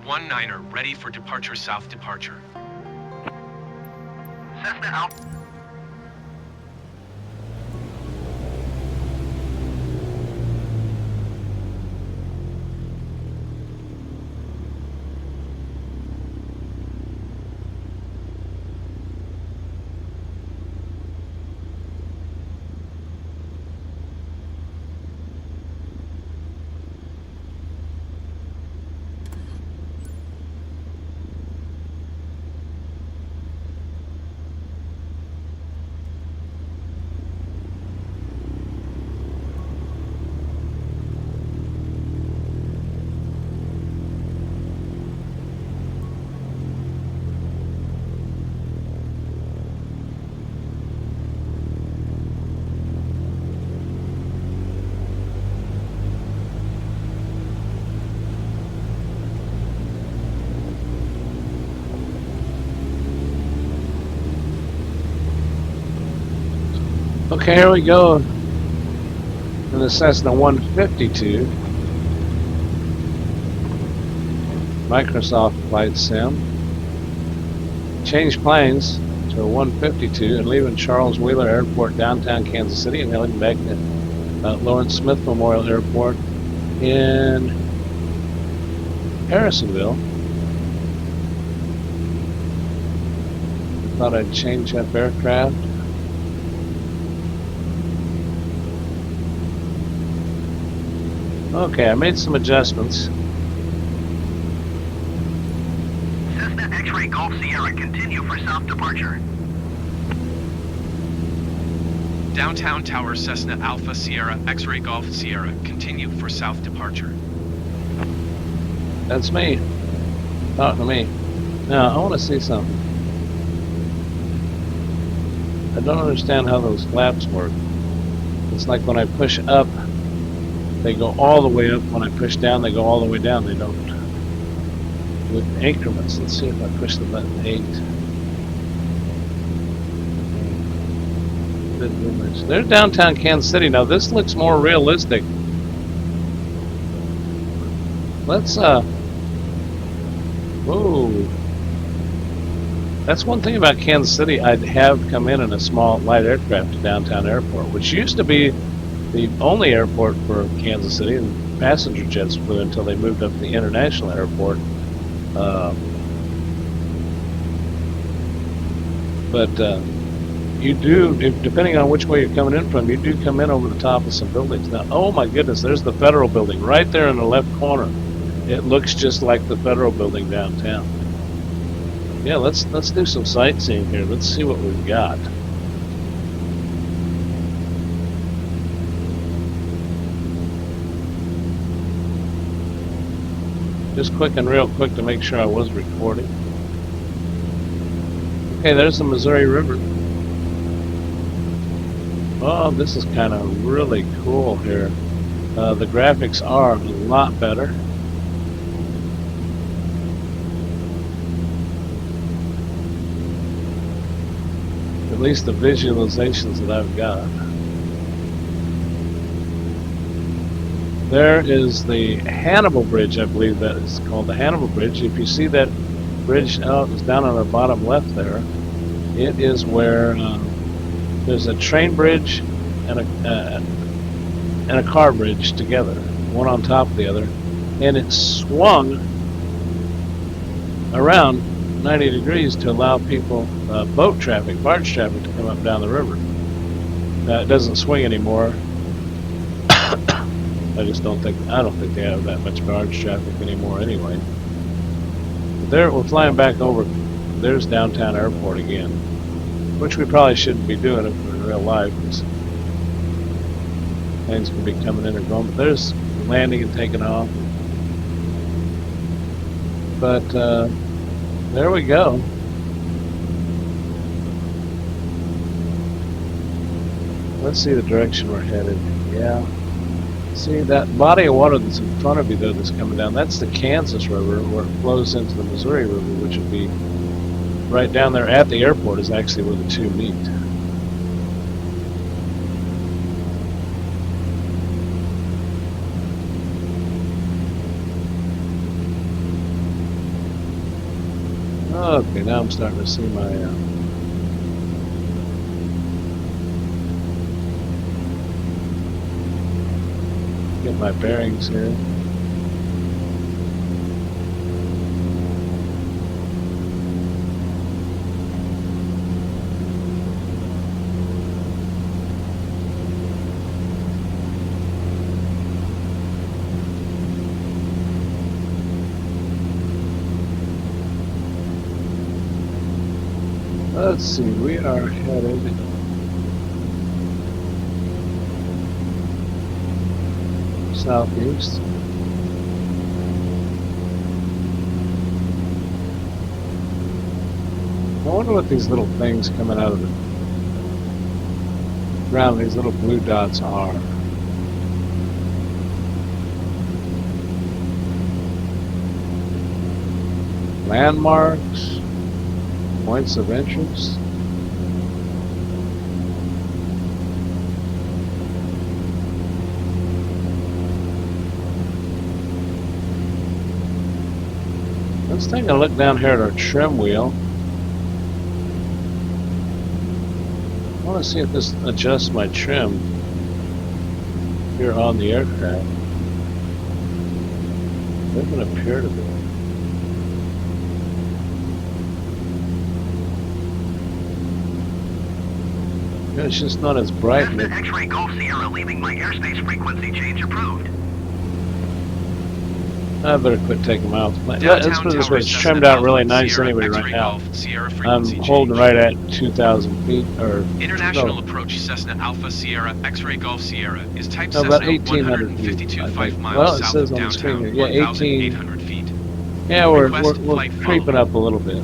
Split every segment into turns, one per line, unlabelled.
19er, ready for departure south departure.
Cessna out.
Okay, here we go in the Cessna 152 Microsoft Flight Sim. Change planes to a 152 and leaving Charles Wheeler Airport, downtown Kansas City, and heading back to Lawrence Smith Memorial Airport in Harrisonville. I thought I'd change up aircraft. Okay, I made some adjustments.
Cessna X-Ray Golf Sierra, continue for south departure.
Downtown Tower Cessna Alpha Sierra X-Ray Golf Sierra, continue for south departure.
That's me. Talk to me. Now, I want to see something. I don't understand how those flaps work. It's like when I push up, they go all the way up. When I push down, they go all the way down. They don't. With increments. Let's see if I push the button 8. There's downtown Kansas City. Now this looks more realistic. Let's whoa. That's one thing about Kansas City. I'd have come in a small light aircraft to downtown airport, which used to be the only airport for Kansas City, and passenger jets flew until they moved up to the international airport. You do, depending on which way you're coming in from, you do come in over the top of some buildings. Now, oh my goodness, there's the Federal Building right there in the left corner. It looks just like the Federal Building downtown. Yeah, let's do some sightseeing here. Let's see what we've got. Just real quick to make sure I was recording. Okay, there's the Missouri River. Oh, this is kind of really cool here. The graphics are a lot better. At least the visualizations that I've got. There is the Hannibal Bridge, I believe that is called the Hannibal Bridge. If you see that bridge it's down on the bottom left there, it is where there's a train bridge and a car bridge together, one on top of the other, and it swung around 90 degrees to allow people, boat traffic, barge traffic, to come up down the river. It doesn't swing anymore. I don't think they have that much barge traffic anymore anyway. But there, we're flying back over. There's downtown airport again, which we probably shouldn't be doing if we're in real life, because planes can be coming in or going. But there's landing and taking off. But there we go. Let's see the direction we're headed. Yeah. See that body of water that's in front of you there that's coming down, that's the Kansas River where it flows into the Missouri River, which would be right down there at the airport is actually where the two meet. Okay, now I'm starting to see my get my bearings here. Let's see, we are headed southeast. I wonder what these little things coming out of the ground, these little blue dots are. Landmarks, points of interest. Let's take a look down here at our trim wheel. I want to see if this adjusts my trim here on the aircraft. Doesn't appear to be. Yeah, it's just not as bright.
Cessna X-Ray Golf Sierra leaving my airspace frequency change approved.
I better quit taking them out. Let's
Downtown
put it this way,
Tower
it's
Cessna
trimmed out
Alpha
really nice
Sierra
anyway right
X-Ray
now.
Golf Sierra
I'm
frequency
holding
change.
right at 2,000 feet, or
International
no,
approach Cessna Alpha Sierra X-Ray Golf Sierra is type
no, about
Cessna
1,800 feet.
152
I
5
think.
miles
Well, it
south
says
of
on the screen
downtown,
here. Yeah,
1,800 feet.
Yeah, we're
Request flight
creeping up a little bit.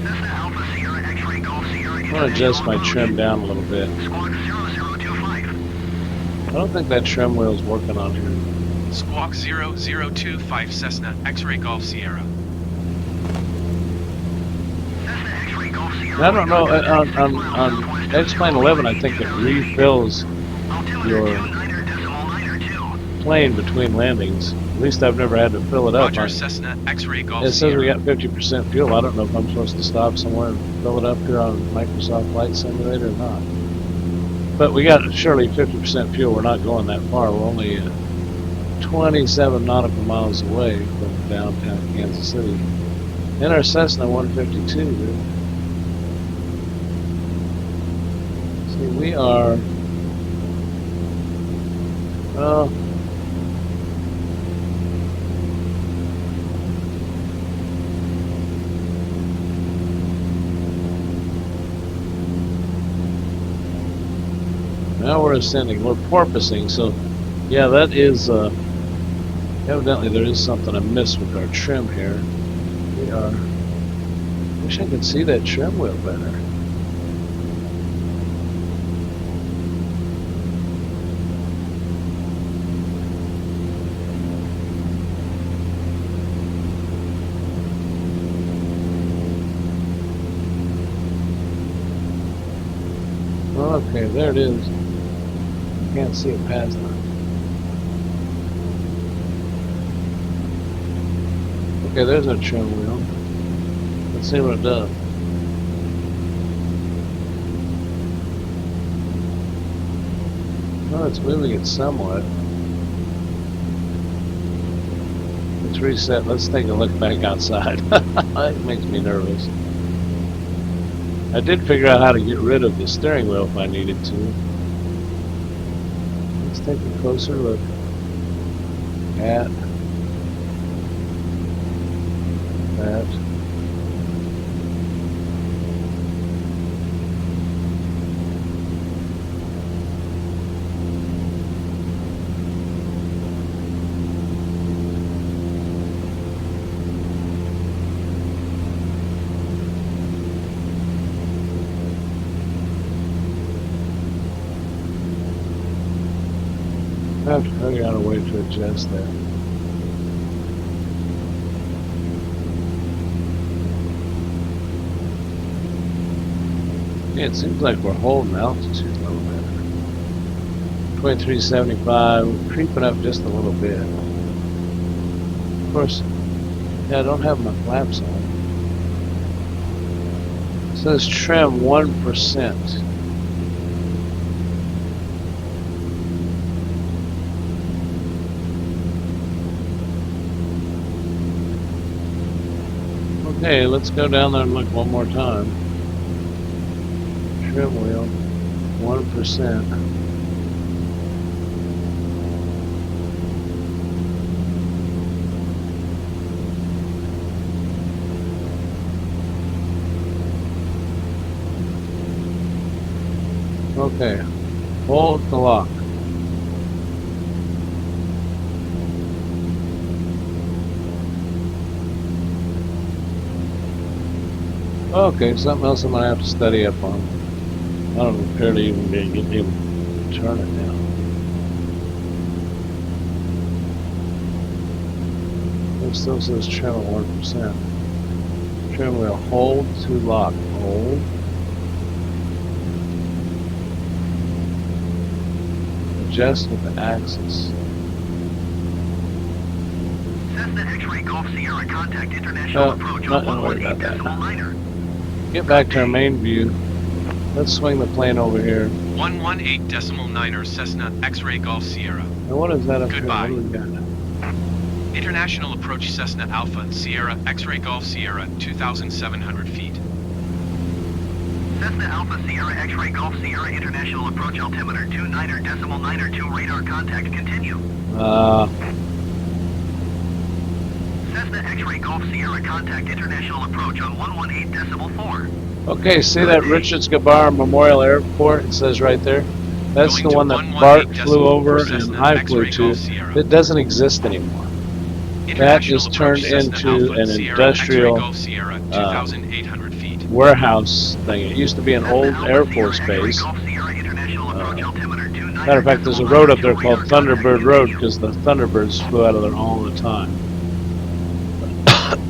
Cessna Alpha Sierra X-Ray Golf Sierra.
I want to adjust my trim down a little bit.
Squawk 0025.
I don't think that trim wheel's working on here.
Squawk 0025 Cessna X-Ray Golf Sierra.
Cessna X-Ray Golf Sierra.
I don't know, on X-Plane 11, I think it refills your plane between landings. At least I've never had to fill it up.
Roger Cessna X-Ray Golf
It says we
Sierra.
got 50% fuel. I don't know if I'm supposed to stop somewhere and fill it up here on Microsoft Flight Simulator or not. But we got surely 50% fuel. We're not going that far. We're only 27 nautical miles away from downtown Kansas City. In our Cessna 152, dude. See, we are... Well... Now we're ascending. We're porpoising, so yeah, that is evidently there is something amiss with our trim here. We are. Wish I could see that trim wheel better. Well, okay, there it is. Can't see it past that. Okay, there's our trim wheel. Let's see what it does. Well, it's moving it somewhat. Let's reset. Let's take a look back outside. It makes me nervous. I did figure out how to get rid of the steering wheel if I needed to. Let's take a closer look at that. I have to figure out a way to adjust that. Yeah, it seems like we're holding altitude a little bit. 2375, we're creeping up just a little bit. Of course, yeah, I don't have my flaps on. Says trim 1%. Okay, let's go down there and look one more time. Trim wheel, 1%. Okay, hold the lock. Okay, something else I'm gonna have to study up on. I don't appear to even be able to turn it now. It still says trim at 1%. Trim wheel, hold to lock. Hold. Adjust with the axis.
Cessna X-Ray Golf Sierra contact international approach on 118.9er.
Get back to our main view. Let's swing the plane over here.
118.9er Cessna X-Ray Golf Sierra.
Now what is that up
Goodbye.
here? What do we got?
International approach Cessna Alpha Sierra X-Ray Golf Sierra 2,700 feet.
Cessna Alpha Sierra X-Ray Golf Sierra international approach altimeter 29er.9er2 radar contact continue. Cessna X-Ray Golf Sierra contact international approach on 118.4.
Okay, see that Richards Gabar Memorial Airport? It says right there. That's
Going
the
to
one that Bart
118.4
flew over and
Cessna
I
X-Ray
flew to.
Golf Sierra.
It doesn't exist anymore. That is turned into an industrial warehouse thing. It used to be an old Air Force base. Matter of fact, there's a road up there called Thunderbird Road because the Thunderbirds flew out of there all the time.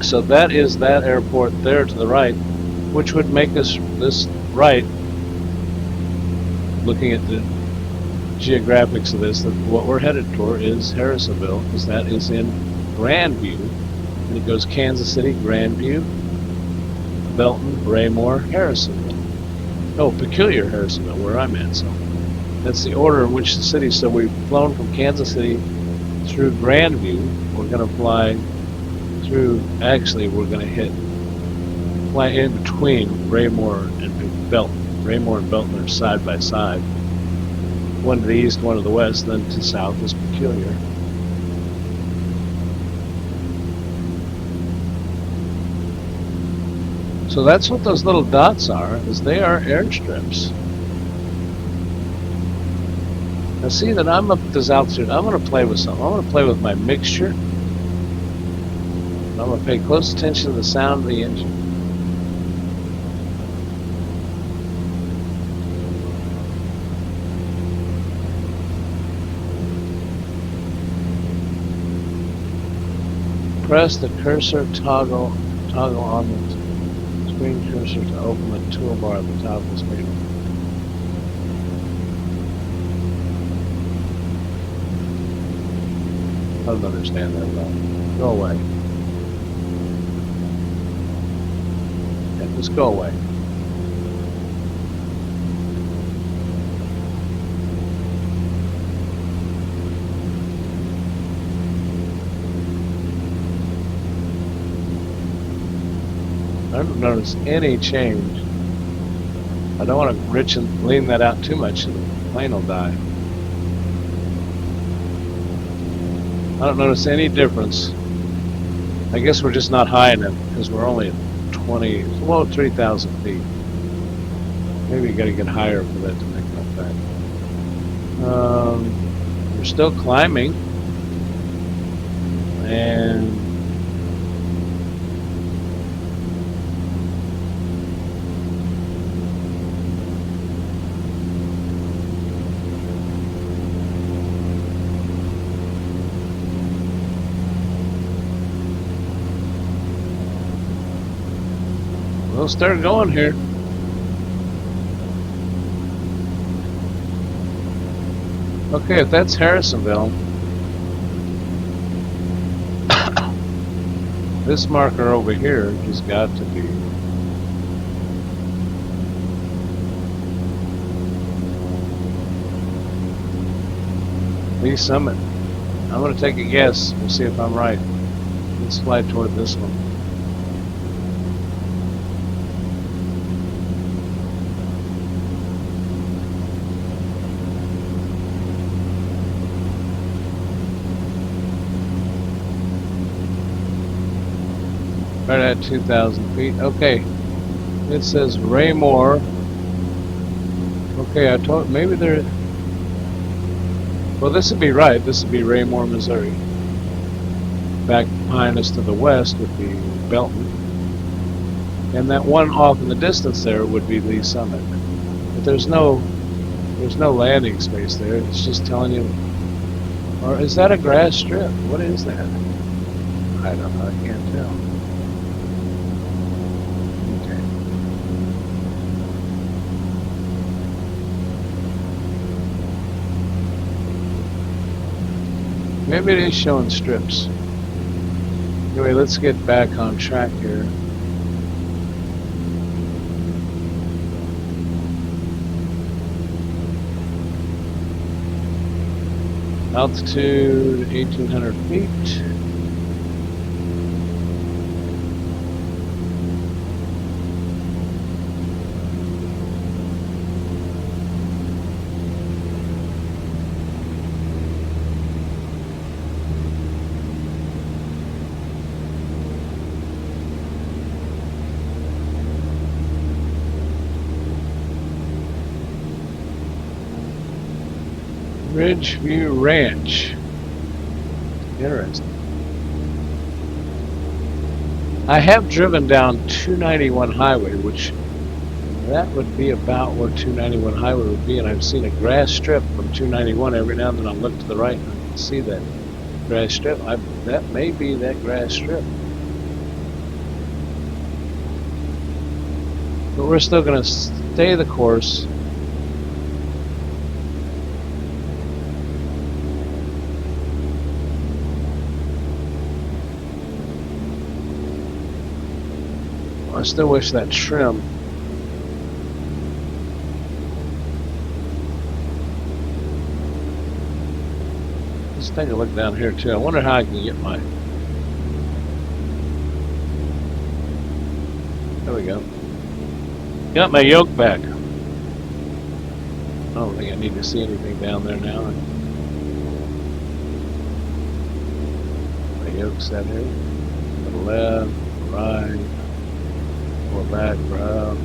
So that is that airport there to the right, which would make us this right, looking at the geographics of this, that what we're headed for is Harrisonville, because that is in Grandview, and it goes Kansas City, Grandview, Belton, Raymore, Harrisonville. Oh, Peculiar Harrisonville, where I'm at. So that's the order in which the city. So we've flown from Kansas City through Grandview. We're going to fly through. Actually, we're going to fly in between Raymore and Belton. Raymore and Belton are side by side. One to the east, one to the west. Then to south is Peculiar. So that's what those little dots are, is they are airstrips. Now see that I'm up at this altitude, I'm going to play with something. I'm going to play with my mixture. I'm going to pay close attention to the sound of the engine. Press the cursor toggle on the screen cursor to open the toolbar at the top of the screen. I don't understand that at all. Go away. Yeah, just go away. I don't notice any change. I don't want to lean that out too much, and the plane will die. I don't notice any difference. I guess we're just not high enough because we're only at 3,000 feet. Maybe you got to get higher for that to make that back. We're still climbing, and we'll start going here. Okay, if that's Harrisonville, this marker over here has got to be Lee Summit. I'm going to take a guess. We'll see if I'm right. Let's fly toward this one. Right at 2,000 feet. Okay. It says Raymore. Okay, I told maybe there. Well, this would be right. This would be Raymore, Missouri. Back behind us to the west would be Belton, and that one off in the distance there would be Lee Summit. But there's no landing space there. It's just telling you. Or is that a grass strip? What is that? I don't know. I can't tell. Maybe it is showing strips. Anyway, let's get back on track here. Altitude 1,800 feet. Ridgeview Ranch. Interesting. I have driven down 291 highway, which that would be about where 291 highway would be, and I've seen a grass strip from 291 every now and then. I'll look to the right and I can see that grass strip. That may be that grass strip. But we're still going to stay the course. I still wish that trim. Let's take a look down here too. I wonder how I can get my. There we go. Got my yoke back. I don't think I need to see anything down there now. My yoke's set here. To the left, right. Back, up,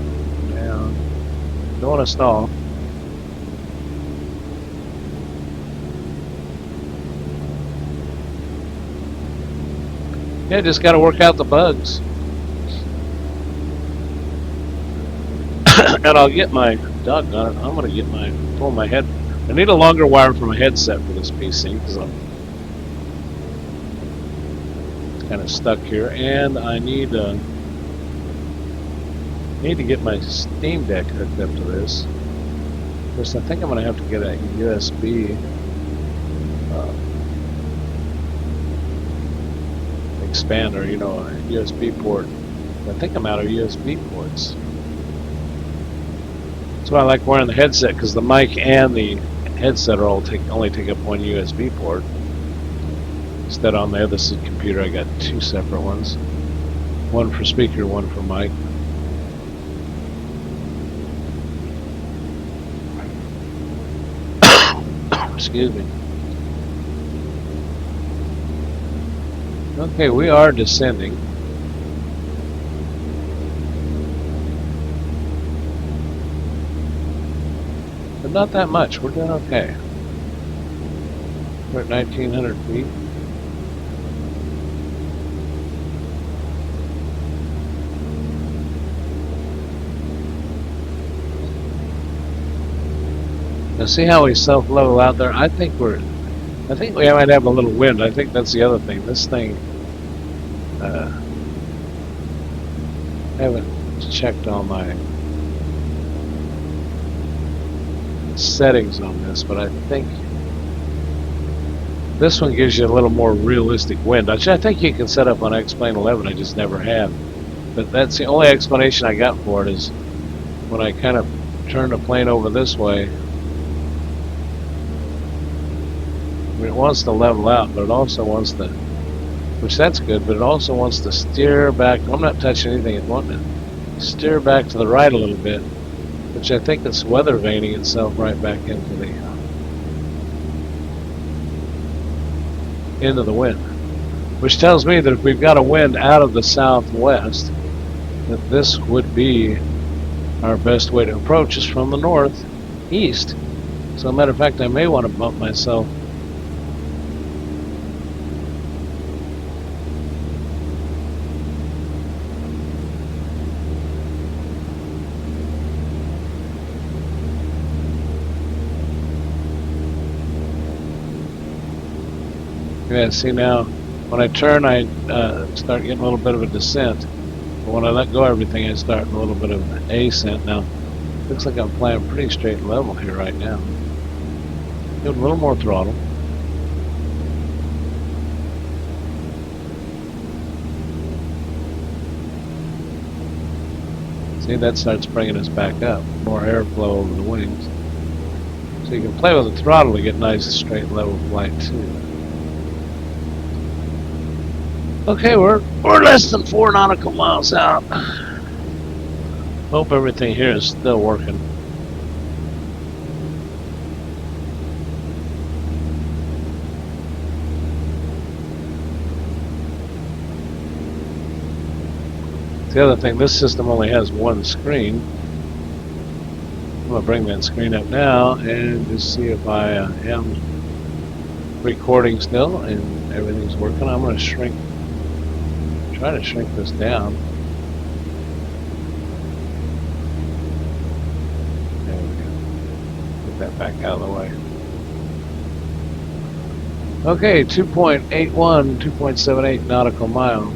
down. Don't want to stall. Yeah, just got to work out the bugs. And I'll get my doggone it. I'm going to get pull my head. I need a longer wire for my headset for this PC because I'm kind of stuck here, and I need to get my Steam Deck hooked up to this. Of course, I think I'm going to have to get a USB expander, a USB port. I think I'm out of USB ports. That's why I like wearing the headset, because the mic and the headset are only take up one USB port. Instead, on the other computer, I got two separate ones. One for speaker, one for mic. Excuse me. Okay, we are descending. But not that much. We're doing okay. We're at 1,900 feet. Now see how we self-level out there? I think we might have a little wind. I think that's the other thing. This thing, I haven't checked all my settings on this, but I think this one gives you a little more realistic wind, which I think you can set up on X-Plane 11. I just never have. But that's the only explanation I got for it, is when I kind of turn the plane over this way, mean, it wants to level out, but it also wants to, which that's good, but it also wants to steer back. I'm not touching anything. It wants to steer back to the right a little bit, which I think it's weather vaning itself right back into the wind, which tells me that if we've got a wind out of the southwest, that this would be our best way to approach is from the northeast. So, as a matter of fact, I may want to bump myself Yeah, see now, when I turn, I start getting a little bit of a descent. But when I let go of everything, I start a little bit of an ascent. Now, looks like I'm flying pretty straight level here right now. Give it a little more throttle. See, that starts bringing us back up. More airflow over the wings. So you can play with the throttle to get nice straight level flight too. Okay, we're less than 4 nautical miles out. Hope everything here is still working. The other thing, this system only has one screen. I'm going to bring that screen up now and just see if I am recording still and everything's working. I'm going to try to shrink this down. There we go. Get that back out of the way. Okay, 2.81, 2.78 nautical miles.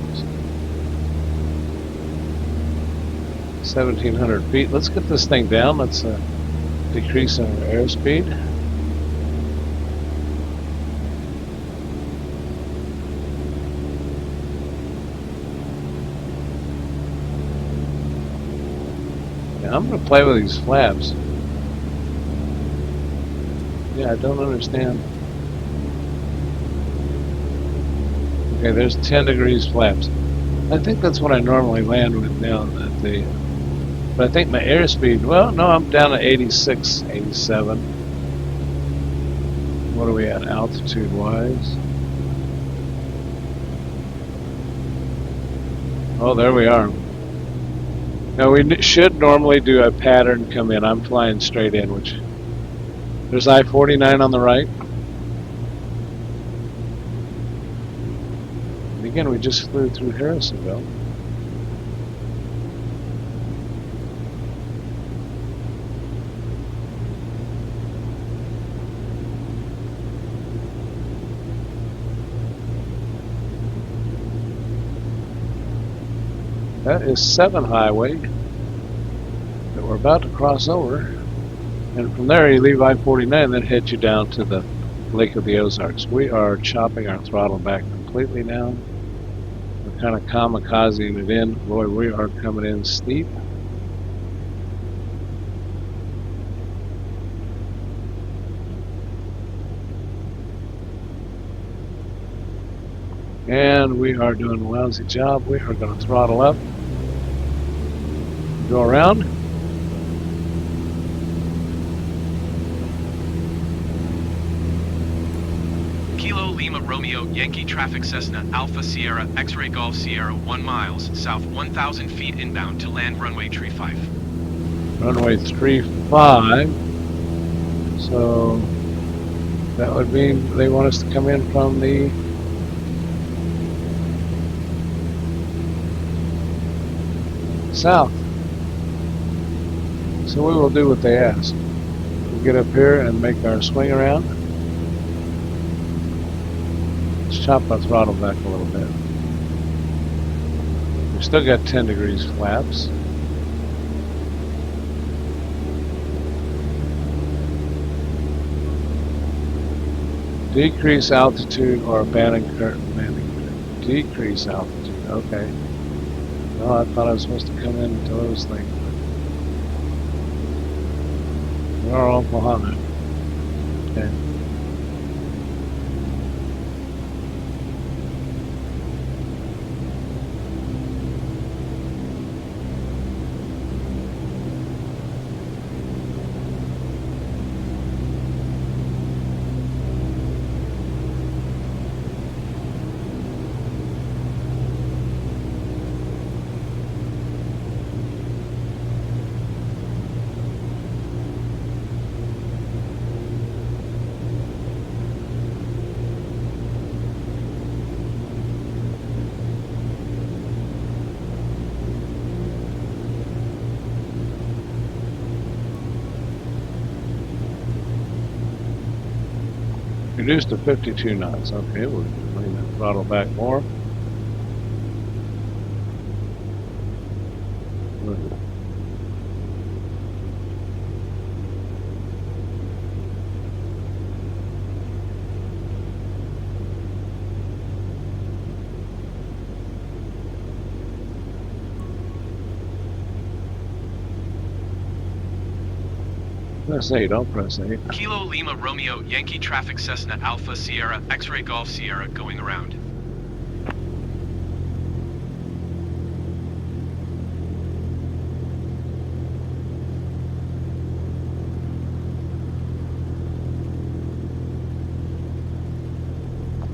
1,700 feet. Let's get this thing down. Let's decrease our airspeed. Now, I'm going to play with these flaps. Yeah, I don't understand. Okay, there's 10 degrees flaps. I think that's what I normally land with now at the... But I think my airspeed, well, no, I'm down to 86, 87. What are we at altitude-wise? Oh, there we are. Now, we should normally do a pattern come in. I'm flying straight in, which... There's I-49 on the right. And again, we just flew through Harrisonville. That is 7 Highway that we're about to cross over. And from there you leave I-49 and then head you down to the Lake of the Ozarks. We are chopping our throttle back completely now. We're kind of kamikazing it in. Boy, we are coming in steep. And we are doing a lousy job. We are going to throttle up. Go around.
Kilo Lima Romeo Yankee traffic Cessna Alpha Sierra X-Ray Golf Sierra 1 miles south 1,000 feet inbound to land runway 35.
Runway 35. So that would mean they want us to come in from the south. So we will do what they ask. We'll get up here and make our swing around. Let's chop our throttle back a little bit. We've still got 10 degrees flaps. Decrease altitude or abandoning curtain landing. Decrease altitude, okay. Oh, I thought I was supposed to come into those things. We are Oklahoma. Okay. Reduced to 52 knots. Okay, we'll bring that throttle back more. Press 8, I'll press 8.
Kilo Lima Romeo Yankee Traffic Cessna Alpha Sierra X-Ray Golf Sierra going around.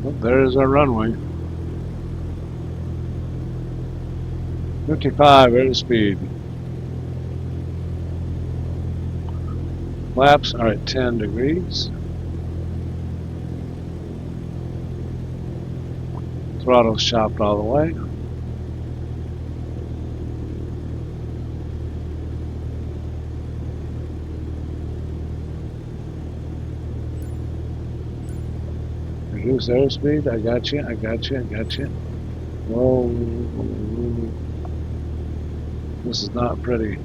Oh, there's our runway. 55 airspeed. Flaps are at 10 degrees. Throttle's chopped all the way. Reduce airspeed. I got you. I got you. I got you. Whoa. This is not pretty.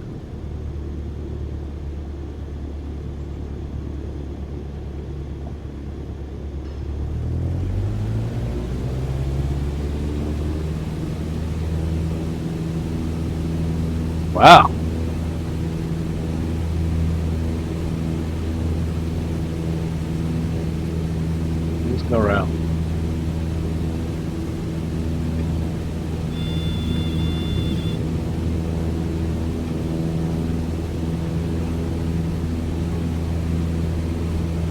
Wow. Let's go around.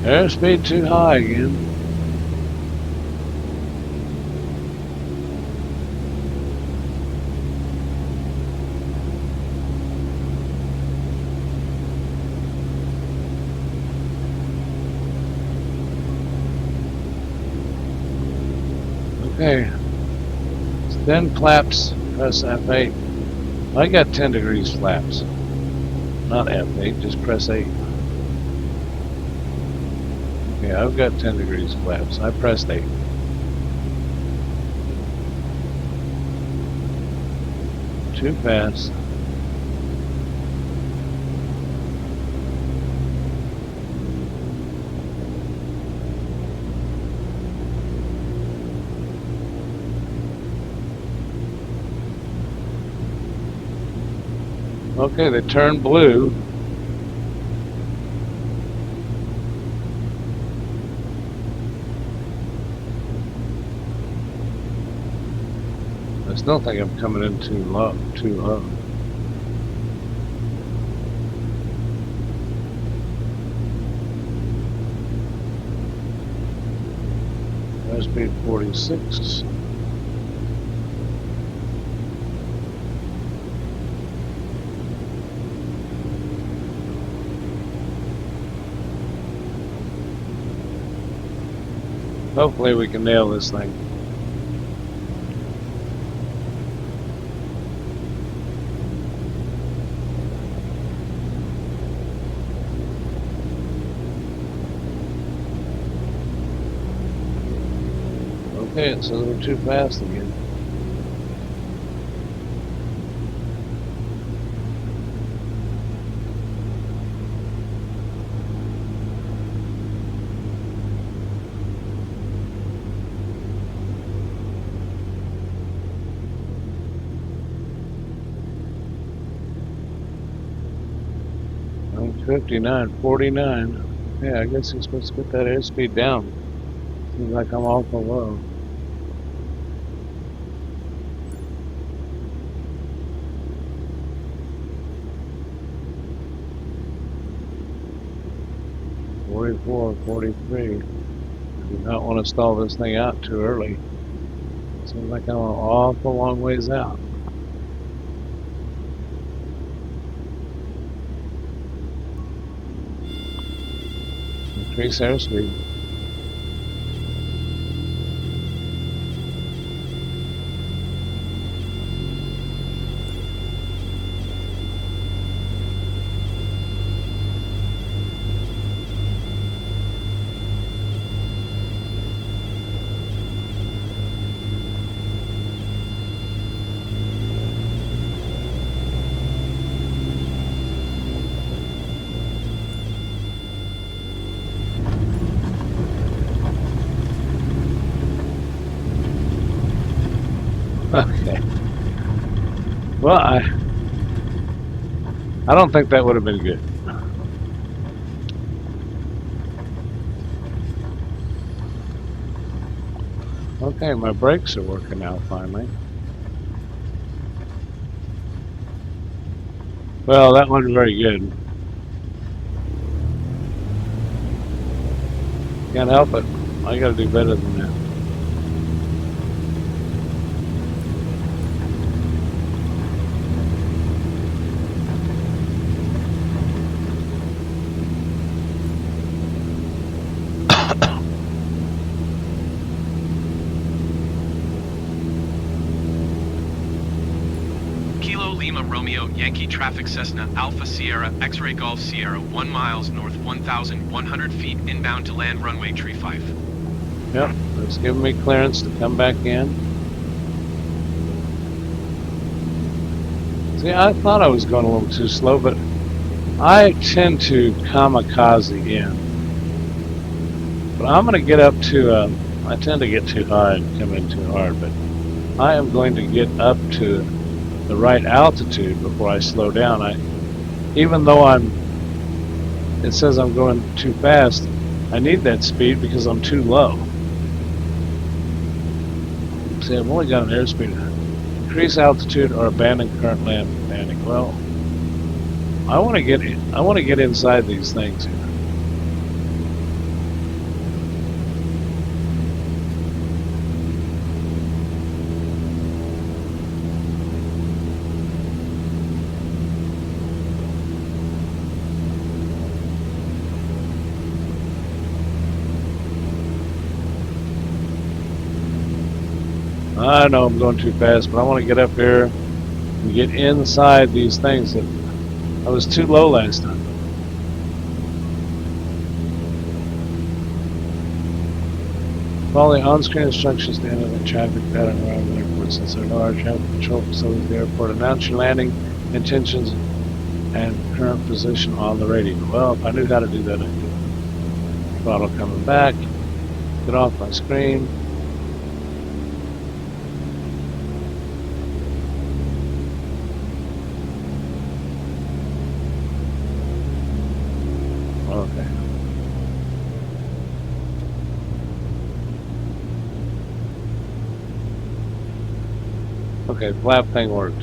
Airspeed too high again. Okay. Then flaps, press F8. I got 10 degrees flaps. Not F8, just press 8. Okay, I've got 10 degrees flaps. I pressed 8. Too fast. Okay, they turned blue. I still think I'm coming in too low. Airspeed 46. Hopefully we can nail this thing. Okay, it says we're too fast again. I'm 59.49. Yeah, I guess you're supposed to get that airspeed down. Seems like I'm awful low. .44, 43. I do not want to stall this thing out too early. Seems like I'm an awful long ways out. Increase airspeed. Okay. Well, I don't think that would have been good. Okay, my brakes are working now finally. Well, that wasn't very good. Can't help it. I gotta do better than that.
Kilo Lima Romeo Yankee Traffic Cessna Alpha Sierra X-Ray Golf Sierra 1 miles north 1,100 feet inbound to land runway tree 5.
Yep, it's giving me clearance to come back in. See, I thought I was going a little too slow, but I tend to kamikaze in. But I'm going to get up to, I tend to get too high and come in too hard, but I am going to get up to the right altitude before I slow down. Even though it says I'm going too fast, I need that speed because I'm too low. See, I've only got an airspeed. Increase altitude or abandon current landing. Well, I want to get inside these things here. I know I'm going too fast, but I want to get up here and get inside these things that I was too low last time. Follow the on-screen instructions to enter the traffic pattern around the airport. Since there are no air traffic control facilities at the airport, announce your landing intentions and current position on the radio. Well, if I knew how to do that, I'd do it. Throttle coming back. Get off my screen. Okay. Okay, flap thing worked.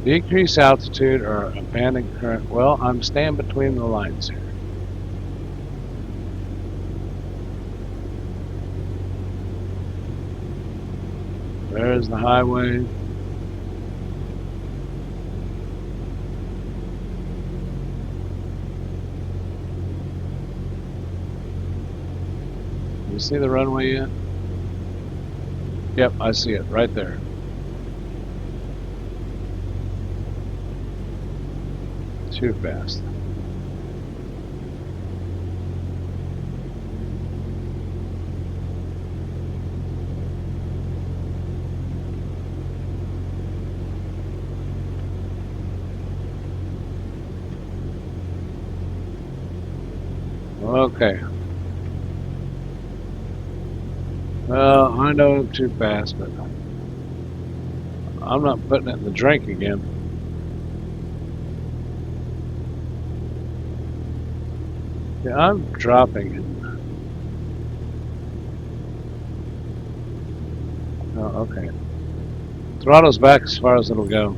Decrease altitude or abandon current. Well, I'm staying between the lines here. There's the highway. You see the runway yet? Yep, I see it right there. Too fast. Okay. Well, I know I'm too fast, but I'm not putting it in the drink again. Yeah, I'm dropping it. Oh, okay. Throttle's back as far as it'll go.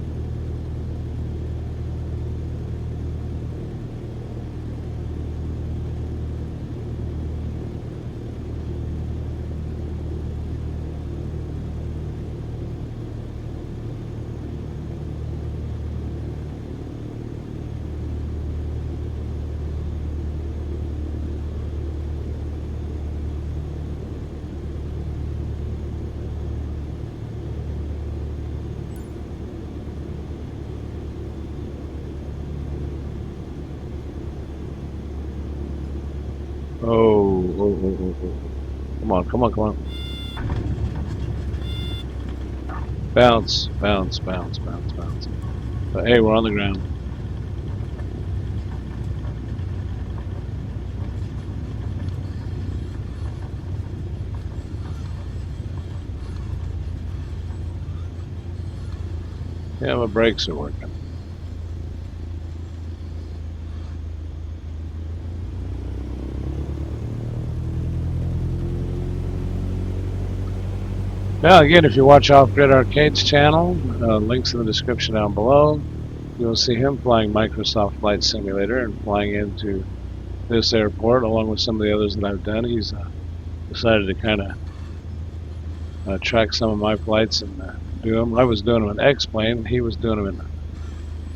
Come on, come on, come on. Bounce, bounce, bounce, bounce, bounce. But hey, we're on the ground. Yeah, my brakes are working. Now, again, if you watch Off Grid Arcade's channel, links in the description down below, you'll see him flying Microsoft Flight Simulator and flying into this airport along with some of the others that I've done. He's decided to kind of track some of my flights and do them. I was doing them in X-Plane, he was doing them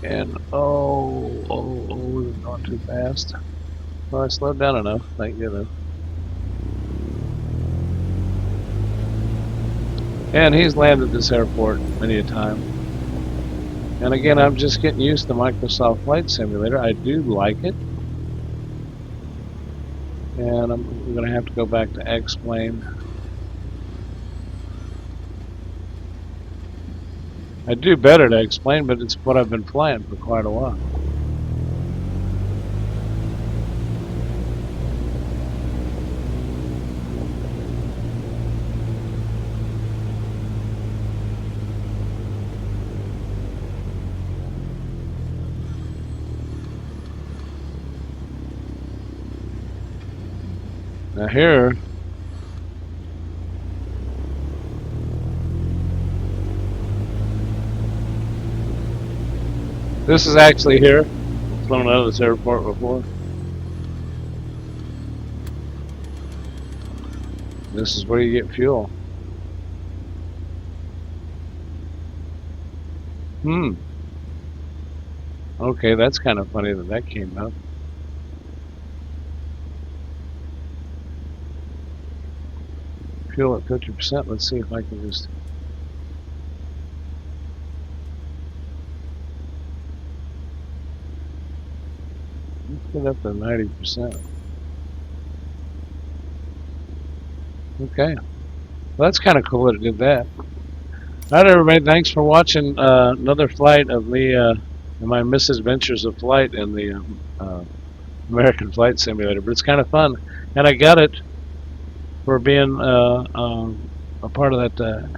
in we're going too fast. Well, I slowed down enough, thank goodness. And he's landed this airport many a time. And again, I'm just getting used to Microsoft Flight Simulator. I do like it. And I'm going to have to go back to X-Plane. I do better to X-Plane, but it's what I've been flying for quite a while. Now here, this is actually here. Flown out of this airport before. This is where you get fuel. Okay, that's kind of funny that that came up. Fuel at 50%. Let's see if I can just... Let's get up to 90%. Okay. Well, that's kind of cool that it did that. Alright, everybody, thanks for watching another flight of me and my misadventures of flight in the American Flight Simulator. But it's kind of fun. And I got it for being a part of that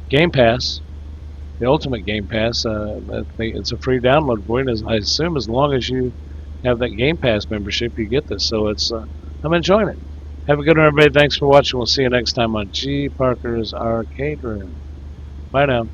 Game Pass, the Ultimate Game Pass. It's a free download for you, and I assume as long as you have that Game Pass membership, you get this. So it's I'm enjoying it. Have a good one, everybody. Thanks for watching. We'll see you next time on G.Parkers Arcade Room. Bye now.